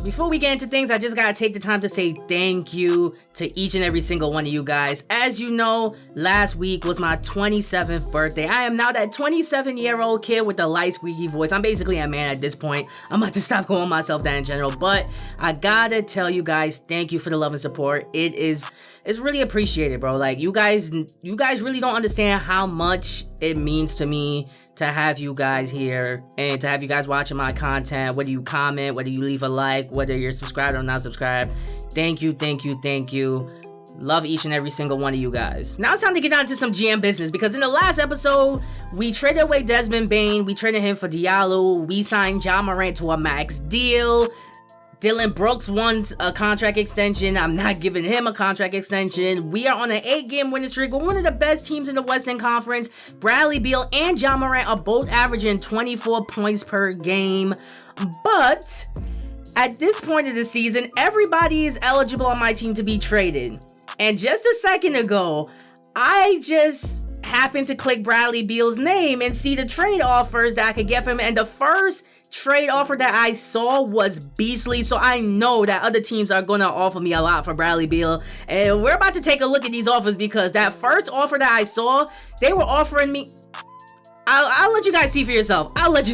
Before we get into things, I just gotta take the time to say thank you to each and every single one of you guys. As you know, last week was my 27th birthday. I am now that 27-year-old kid with the light squeaky voice. I'm basically a man at this point. I'm about to stop calling myself that in general, but I gotta tell you guys, thank you for the love and support. It's really appreciated, bro. Like, you guys really don't understand how much it means to me to have you guys here and to have you guys watching my content, whether you comment, whether you leave a like, whether you're subscribed or not subscribed. Thank you. Love each and every single one of you guys. Now it's time to get down to some GM business, because in the last episode, we traded away Desmond Bane. We traded him for Diallo. We signed Ja Morant to a max deal. Dillon Brooks wants a contract extension. I'm not giving him a contract extension. We are on an 8-game winning streak. We're one of the best teams in the Western Conference. Bradley Beal and Ja Morant are both averaging 24 points per game. But at this point of the season, everybody is eligible on my team to be traded. And just a second ago, I just happened to click Bradley Beal's name and see the trade offers that I could get from him. And the first trade offer that I saw was beastly, so I know that other teams are gonna offer me a lot for Bradley Beal, and we're about to take a look at these offers, because that first offer that I saw, they were offering me. I'll let you guys see for yourself. But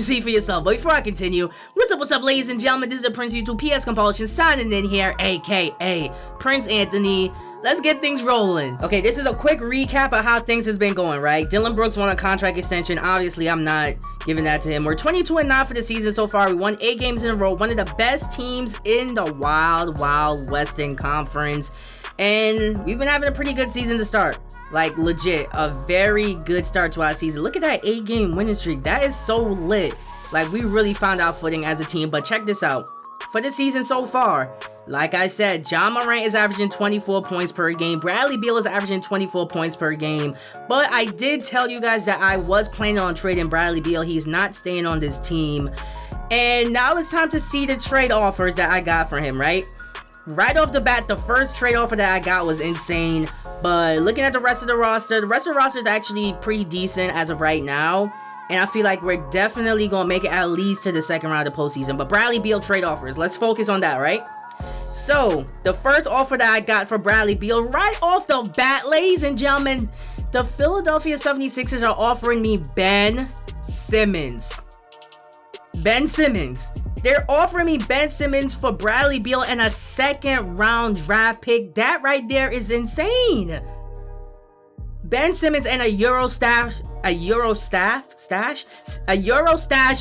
before I continue, what's up, ladies and gentlemen? This is the Prince YouTube PS Compulsion signing in here, aka Prince Anthony. Let's get things rolling. Okay, this is a quick recap of how things has been going, right? Dillon Brooks won a contract extension. Obviously, I'm not giving that to him. We're 22-9 for the season so far. We won 8 games in a row. One of the best teams in the wild Western Conference. And we've been having a pretty good season to start. Like, legit, a very good start to our season. Look at that 8-game winning streak. That is so lit. Like, we really found our footing as a team. But check this out. For the season so far, like I said, Ja Morant is averaging 24 points per game. Bradley Beal is averaging 24 points per game. But I did tell you guys that I was planning on trading Bradley Beal. He's not staying on this team. And now it's time to see the trade offers that I got for him, right? Right off the bat, the first trade offer that I got was insane. But looking at the rest of the roster is actually pretty decent as of right now. And I feel like we're definitely going to make it at least to the second round of the postseason. But Bradley Beal trade offers, let's focus on that, right? So, the first offer that I got for Bradley Beal, right off the bat, ladies and gentlemen, the Philadelphia 76ers are offering me Ben Simmons. They're offering me Ben Simmons for Bradley Beal and a second round draft pick. That right there is insane. Ben Simmons and a Euro stash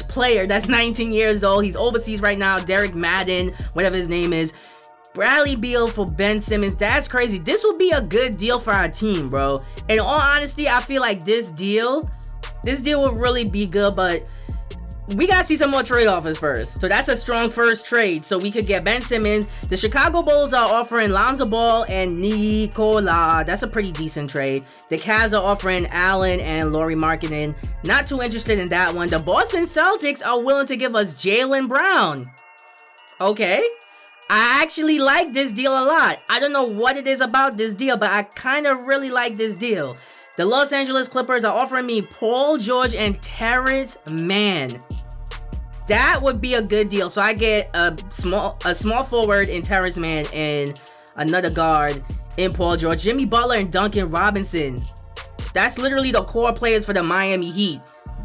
player that's 19 years old. He's overseas right now. Derek Madden, whatever his name is. Bradley Beal for Ben Simmons. That's crazy. This will be a good deal for our team, bro. In all honesty, I feel like this deal will really be good, but we gotta see some more trade offers first. So that's a strong first trade. So we could get Ben Simmons. The Chicago Bulls are offering Lonzo Ball and Nikola. That's a pretty decent trade. The Cavs are offering Allen and Lauri Markkanen. Not too interested in that one. The Boston Celtics are willing to give us Jaylen Brown. Okay. I actually like this deal a lot. I don't know what it is about this deal, but I kind of really like this deal. The Los Angeles Clippers are offering me Paul George and Terrence Mann. That would be a good deal. So I get a small forward in Terrence Mann and another guard in Paul George. Jimmy Butler and Duncan Robinson. That's literally the core players for the Miami Heat.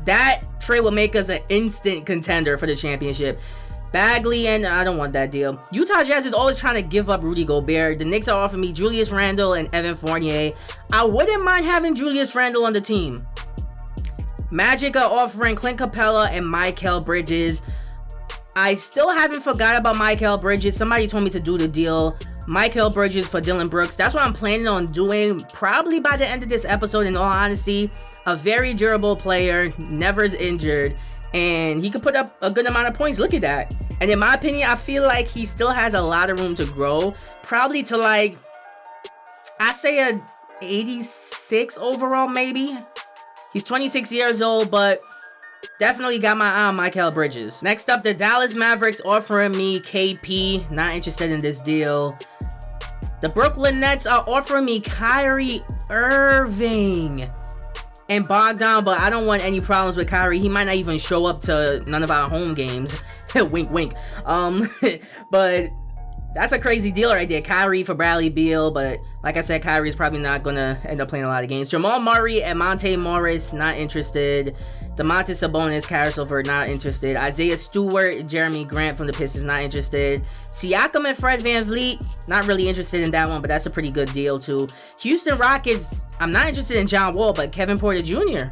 That trade will make us an instant contender for the championship. Bagley and I don't want that deal. Utah Jazz is always trying to give up Rudy Gobert. The Knicks are offering me Julius Randle and Evan Fournier. I wouldn't mind having Julius Randle on the team. Magic are offering Clint Capella and Mikal Bridges. I still haven't forgot about Mikal Bridges. Somebody told me to do the deal. Mikal Bridges for Dillon Brooks. That's what I'm planning on doing probably by the end of this episode, in all honesty. A very durable player, never is injured, and he could put up a good amount of points. Look at that. And in my opinion, I feel like he still has a lot of room to grow. Probably to like, I say a 86 overall maybe. He's 26 years old, but definitely got my eye on Mikal Bridges. Next up, the Dallas Mavericks offering me KP. Not interested in this deal. The Brooklyn Nets are offering me Kyrie Irving. and Bogdan, but I don't want any problems with Kyrie. He might not even show up to none of our home games. Wink, wink. But that's a crazy deal right there. Kyrie for Bradley Beal, but like I said, Kyrie's probably not gonna end up playing a lot of games. Jamal Murray and Monte Morris, not interested. Domantas Sabonis, Karis LeVert, not interested. Isaiah Stewart, Jeremy Grant from the Pistons, not interested. Siakam and Fred VanVleet, not really interested in that one, but that's a pretty good deal too. Houston Rockets, I'm not interested in John Wall, but Kevin Porter Jr.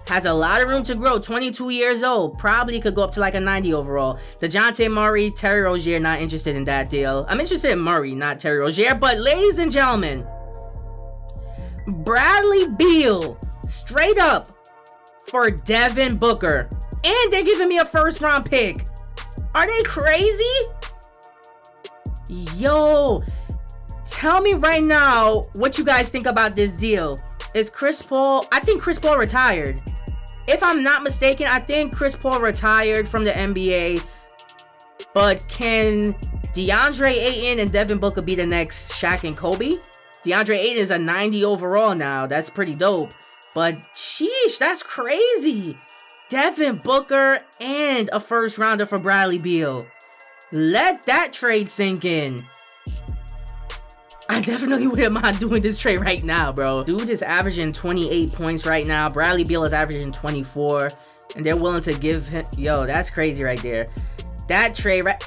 has a lot of room to grow. 22 years old, probably could go up to like a 90 overall. DeJounte Murray, Terry Rozier, not interested in that deal. I'm interested in Murray, not Terry Rozier. But ladies and gentlemen, Bradley Beal, straight up for Devin Booker. And they're giving me a first round pick. Are they crazy? Yo, tell me right now what you guys think about this deal. Is Chris Paul, I think Chris Paul retired. If I'm not mistaken, I think Chris Paul retired from the NBA. But can DeAndre Ayton and Devin Booker be the next Shaq and Kobe? DeAndre Ayton is a 90 overall now. That's pretty dope. But sheesh, that's crazy. Devin Booker and a first rounder for Bradley Beal. Let that trade sink in. I definitely wouldn't mind doing this trade right now, bro. Dude is averaging 28 points right now. Bradley Beal is averaging 24. And they're willing to give him... Yo, that's crazy right there. That trade right...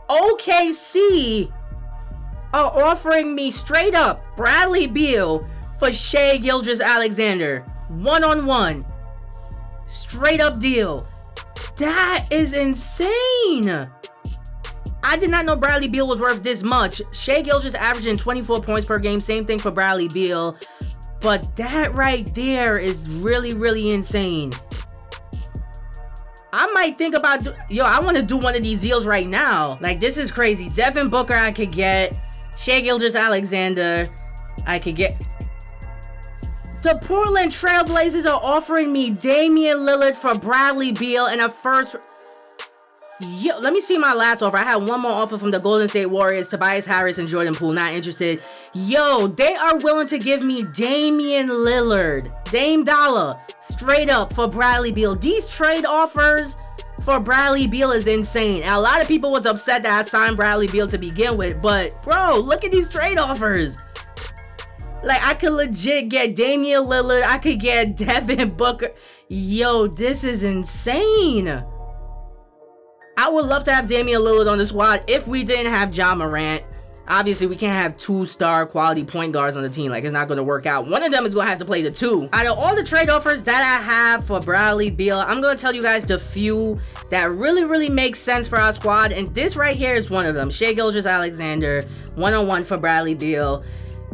OKC are offering me straight up Bradley Beal for Shai Gilgeous-Alexander. One-on-one. Straight up deal. That is insane. I did not know Bradley Beal was worth this much. Shai Gilgeous averaging 24 points per game. Same thing for Bradley Beal. But that right there is really, really insane. I might think about... I want to do one of these deals right now. Like, this is crazy. Devin Booker I could get. Shai Gilgeous-Alexander I could get. The Portland Trailblazers are offering me Damian Lillard for Bradley Beal and a first... Yo, let me see my last offer. I had one more offer from the Golden State Warriors, Tobias Harris and Jordan Poole. Not interested. Yo, they are willing to give me Damian Lillard, Dame Dollar, straight up for Bradley Beal. These trade offers for Bradley Beal is insane. And a lot of people was upset that I signed Bradley Beal to begin with. But, bro, look at these trade offers. Like, I could legit get Damian Lillard. I could get Devin Booker. Yo, this is insane. I would love to have Damian Lillard on the squad if we didn't have Ja Morant. Obviously, we can't have 2-star quality point guards on the team. Like, it's not going to work out. One of them is going to have to play the 2. Out of all the trade offers that I have for Bradley Beal, I'm going to tell you guys the few that really, really make sense for our squad. And this right here is one of them. Shai Gilgeous-Alexander, one-on-one for Bradley Beal.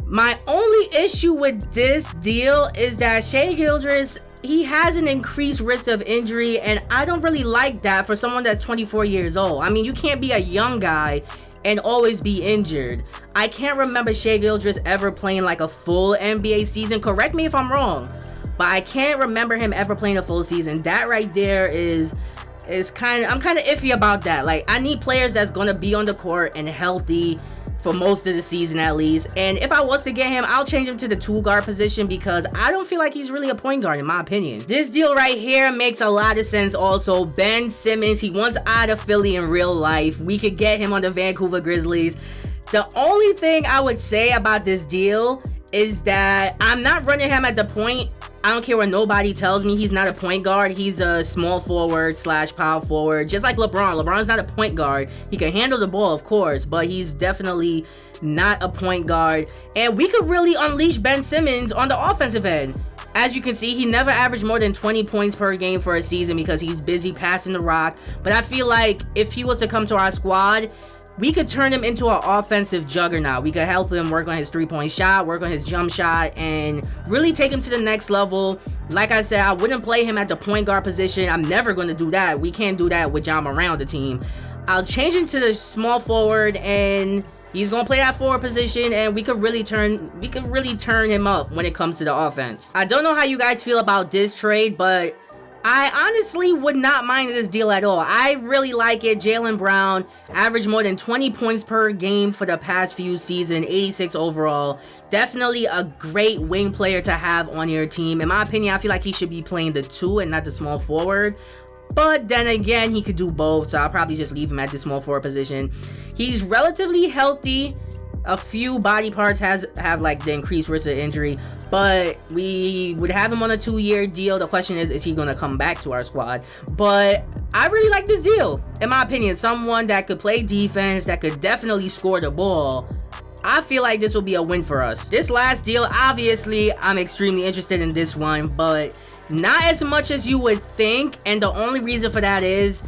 My only issue with this deal is that Shai Gilgeous, he has an increased risk of injury, and I don't really like that for someone that's 24 years old. I mean, you can't be a young guy and always be injured. I can't remember Shai Gilgeous ever playing like a full NBA season. Correct me if I'm wrong, but I can't remember him ever playing a full season. That right there is kind of... I'm kind of iffy about that. Like, I need players that's going to be on the court and healthy for most of the season at least. And if I was to get him, I'll change him to the 2-guard position because I don't feel like he's really a point guard in my opinion. This deal right here makes a lot of sense also. Ben Simmons, he wants out of Philly in real life. We could get him on the Vancouver Grizzlies. The only thing I would say about this deal is that I'm not running him at the point. I don't care what nobody tells me. He's not a point guard. He's a small forward / power forward. Just like LeBron. LeBron's not a point guard. He can handle the ball, of course, but he's definitely not a point guard. And we could really unleash Ben Simmons on the offensive end. As you can see, he never averaged more than 20 points per game for a season because he's busy passing the rock. But I feel like if he was to come to our squad, we could turn him into an offensive juggernaut. We could help him work on his 3-point shot, work on his jump shot, and really take him to the next level. Like I said, I wouldn't play him at the point guard position. I'm never going to do that. We can't do that with Ja Morant on the team. I'll change him to the small forward, and he's going to play that forward position, and we could really turn him up when it comes to the offense. I don't know how you guys feel about this trade, but I honestly would not mind this deal at all. I really like it. Jaylen Brown averaged more than 20 points per game for the past few seasons, 86 overall. Definitely a great wing player to have on your team. In my opinion, I feel like he should be playing the 2 and not the small forward. But then again, he could do both, so I'll probably just leave him at the small forward position. He's relatively healthy. A few body parts have like the increased risk of injury, but we would have him on a 2-year deal. The question is he going to come back to our squad? But I really like this deal. In my opinion, someone that could play defense, that could definitely score the ball. I feel like this will be a win for us. This last deal, obviously, I'm extremely interested in this one, but not as much as you would think. And the only reason for that is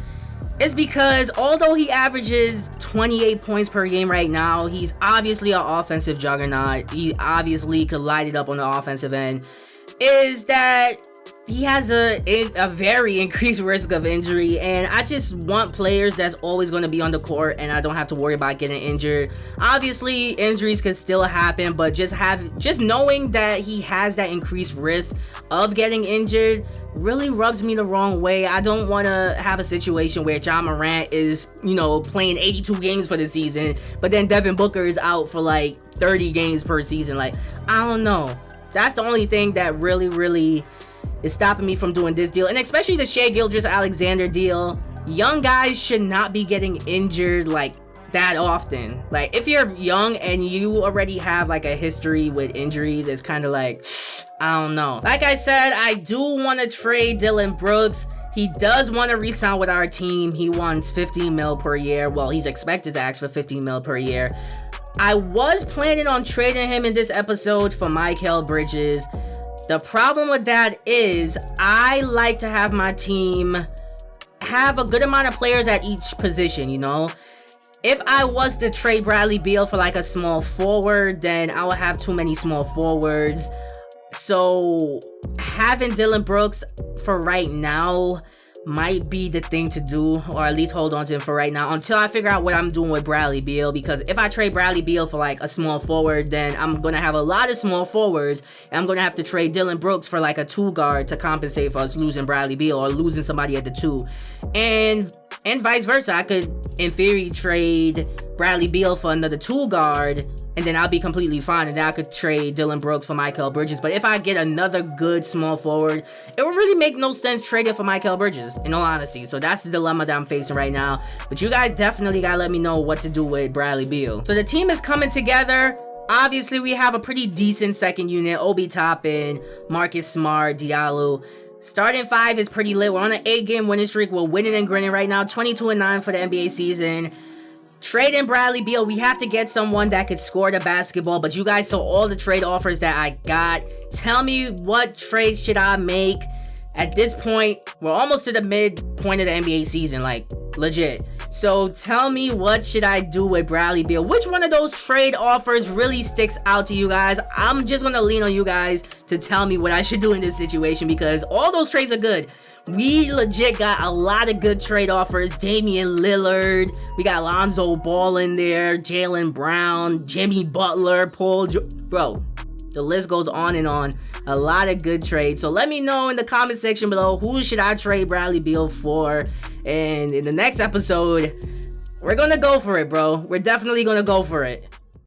because although he averages 28 points per game right now, he's obviously an offensive juggernaut. He obviously could light it up on the offensive end. Is that he has a very increased risk of injury, and I just want players that's always going to be on the court and I don't have to worry about getting injured. Obviously, injuries could still happen, but just knowing that he has that increased risk of getting injured really rubs me the wrong way. I don't want to have a situation where Ja Morant is, playing 82 games for the season, but then Devin Booker is out for like 30 games per season. Like, I don't know. That's the only thing that really is stopping me from doing this deal, and especially the Shai Gilgeous-Alexander deal. Young guys should not be getting injured like that often. Like, if you're young and you already have like a history with injuries, it's kind of like, I don't know. Like I said, I do want to trade Dillon Brooks. He does want to re-sign with our team. He wants $15 million per year. Well, he's expected to ask for $15 million per year. I was planning on trading him in this episode for Mikal Bridges. The problem with that is I like to have my team have a good amount of players at each position, If I was to trade Bradley Beal for like a small forward, then I would have too many small forwards. So having Dillon Brooks for right now might be the thing to do, or at least hold on to him for right now until I figure out what I'm doing with Bradley Beal. Because if I trade Bradley Beal for like a small forward, then I'm gonna have a lot of small forwards, and I'm gonna have to trade Dillon Brooks for like a 2 guard to compensate for us losing Bradley Beal or losing somebody at the 2, and vice versa. I could in theory trade Bradley Beal for another 2 guard, and then I'll be completely fine, and then I could trade Dillon Brooks for Mikal Bridges. But if I get another good small forward, it would really make no sense trading for Mikal Bridges, in all honesty. So that's the dilemma that I'm facing right now. But you guys definitely gotta let me know what to do with Bradley Beal. So the team is coming together. Obviously, we have a pretty decent second unit. Obi Toppin, Marcus Smart, Diallo. Starting 5 is pretty lit. We're on an 8-game winning streak. We're winning and grinning right now. 22-9 for the NBA season. Trading Bradley Beal, we have to get someone that could score the basketball, but you guys saw all the trade offers that I got. Tell me, what trade should I make? At this point, we're almost to the midpoint of the NBA season, like, legit. So tell me, what should I do with Bradley Beal? Which one of those trade offers really sticks out to you guys? I'm just gonna lean on you guys to tell me what I should do in this situation, because all those trades are good. We legit got a lot of good trade offers. Damian Lillard, we got Lonzo Ball in there, Jaylen Brown, Jimmy Butler, bro, the list goes on and on. A lot of good trades. So let me know in the comment section below, who should I trade Bradley Beal for? And in the next episode, we're gonna go for it, bro. We're definitely gonna go for it.